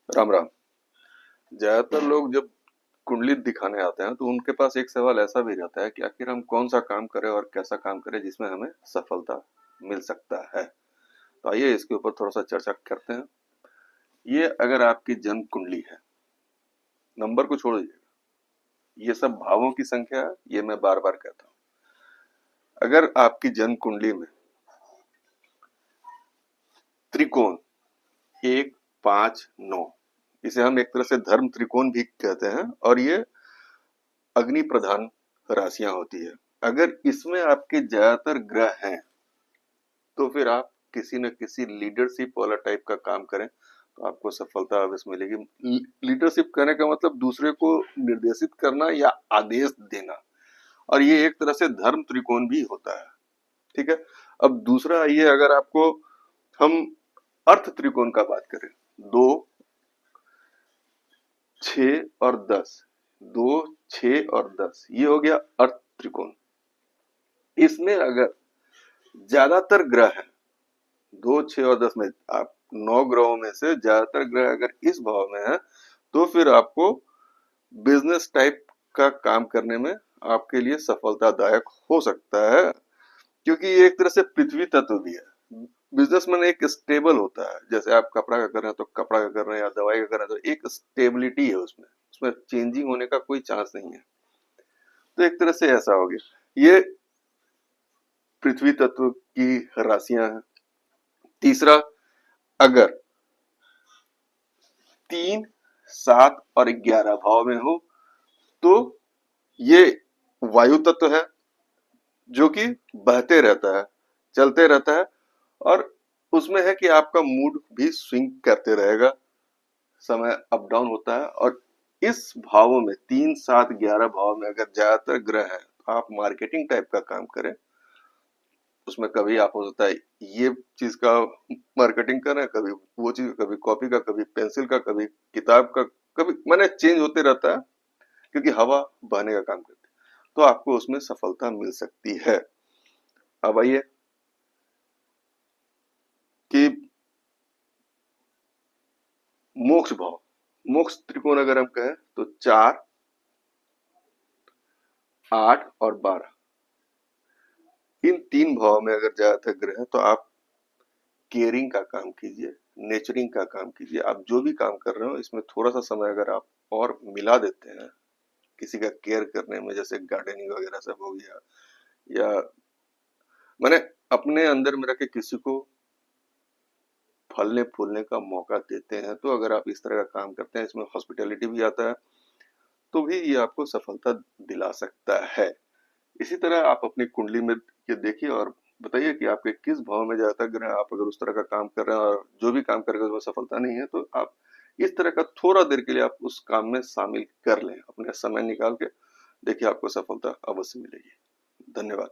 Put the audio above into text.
राम राम। ज्यादातर लोग जब कुंडली दिखाने आते हैं तो उनके पास एक सवाल ऐसा भी रहता है कि आखिर हम कौन सा काम करें और कैसा काम करें जिसमें हमें सफलता मिल सकता है। तो आइए इसके ऊपर थोड़ा सा चर्चा करते हैं। ये अगर आपकी जन्म कुंडली है, नंबर को छोड़ दीजिएगा, ये सब भावों की संख्या है, ये मैं बार बार कहता हूँ। अगर आपकी जन्म कुंडली में त्रिकोण 1, 5, 9, इसे हम एक तरह से धर्म त्रिकोण भी कहते हैं, और ये अग्नि प्रधान राशियां होती है। अगर इसमें आपके ज्यादातर ग्रह हैं तो फिर आप किसी न किसी लीडरशिप वाला टाइप का काम करें तो आपको सफलता अवश्य मिलेगी। लीडरशिप करने का मतलब दूसरे को निर्देशित करना या आदेश देना, और ये एक तरह से धर्म त्रिकोण भी होता है। ठीक है। अब दूसरा आइए, अगर आपको हम अर्थ त्रिकोण का बात करें, 2, 6 और 10, 2, 6 और 10, ये हो गया अर्थ त्रिकोण। इसमें अगर ज्यादातर ग्रह है 2, 6 और 10 में, आप 9 ग्रहों में से ज्यादातर ग्रह अगर इस भाव में है तो फिर आपको बिजनेस टाइप का काम करने में आपके लिए सफलतादायक हो सकता है, क्योंकि ये एक तरह से पृथ्वी तत्व भी है। बिजनेसमैन एक स्टेबल होता है, जैसे आप कपड़ा का कर रहे हैं तो कपड़ा का कर रहे हैं, या दवाई का कर रहे हैं तो एक स्टेबिलिटी है उसमें, उसमें चेंजिंग होने का कोई चांस नहीं है। तो एक तरह से ऐसा हो गया, ये पृथ्वी तत्व की राशियां हैं। तीसरा, अगर 3, 7 और 11 भाव में हो तो ये वायु तत्व है, जो कि बहते रहता है, चलते रहता है, और उसमें है कि आपका मूड भी स्विंग करते रहेगा, समय अप डाउन होता है। और इस भावों में 3, 7, 11 भाव में अगर ज्यादातर ग्रह है तो आप मार्केटिंग टाइप का काम करें। उसमें कभी आप हो सकता है ये चीज का मार्केटिंग कर रहे हैं, कभी वो चीज, कभी कॉपी का, कभी पेंसिल का, कभी किताब का, कभी मैंने चेंज होते रहता है, क्योंकि हवा बहने का काम करती है, तो आपको उसमें सफलता मिल सकती है। अब आइए कि मोक्ष भाव, मोक्ष त्रिकोण अगर हम कहें तो 4, 8 और 12, इन तीन भाव में अगर ज्यादातर ग्रह है तो आप केयरिंग का काम कीजिए, नेचरिंग का काम कीजिए। आप जो भी काम कर रहे हो इसमें थोड़ा सा समय अगर आप और मिला देते हैं किसी का केयर करने में, जैसे गार्डनिंग वगैरह सब हो गया, या मैंने अपने अंदर में रख के किसी को फलने फूलने का मौका देते हैं, तो अगर आप इस तरह का काम करते हैं, इसमें हॉस्पिटैलिटी भी आता है, तो भी ये आपको सफलता दिला सकता है। इसी तरह आप अपनी कुंडली में ये देखिए और बताइए कि आपके किस भाव में ज्यादातर ग्रह। आप अगर उस तरह का काम कर रहे हैं और जो भी काम करेंगे उसमें सफलता नहीं है, तो आप इस तरह का थोड़ा देर के लिए आप उस काम में शामिल कर लें, अपने समय निकाल के देखिए, आपको सफलता अवश्य मिलेगी। धन्यवाद।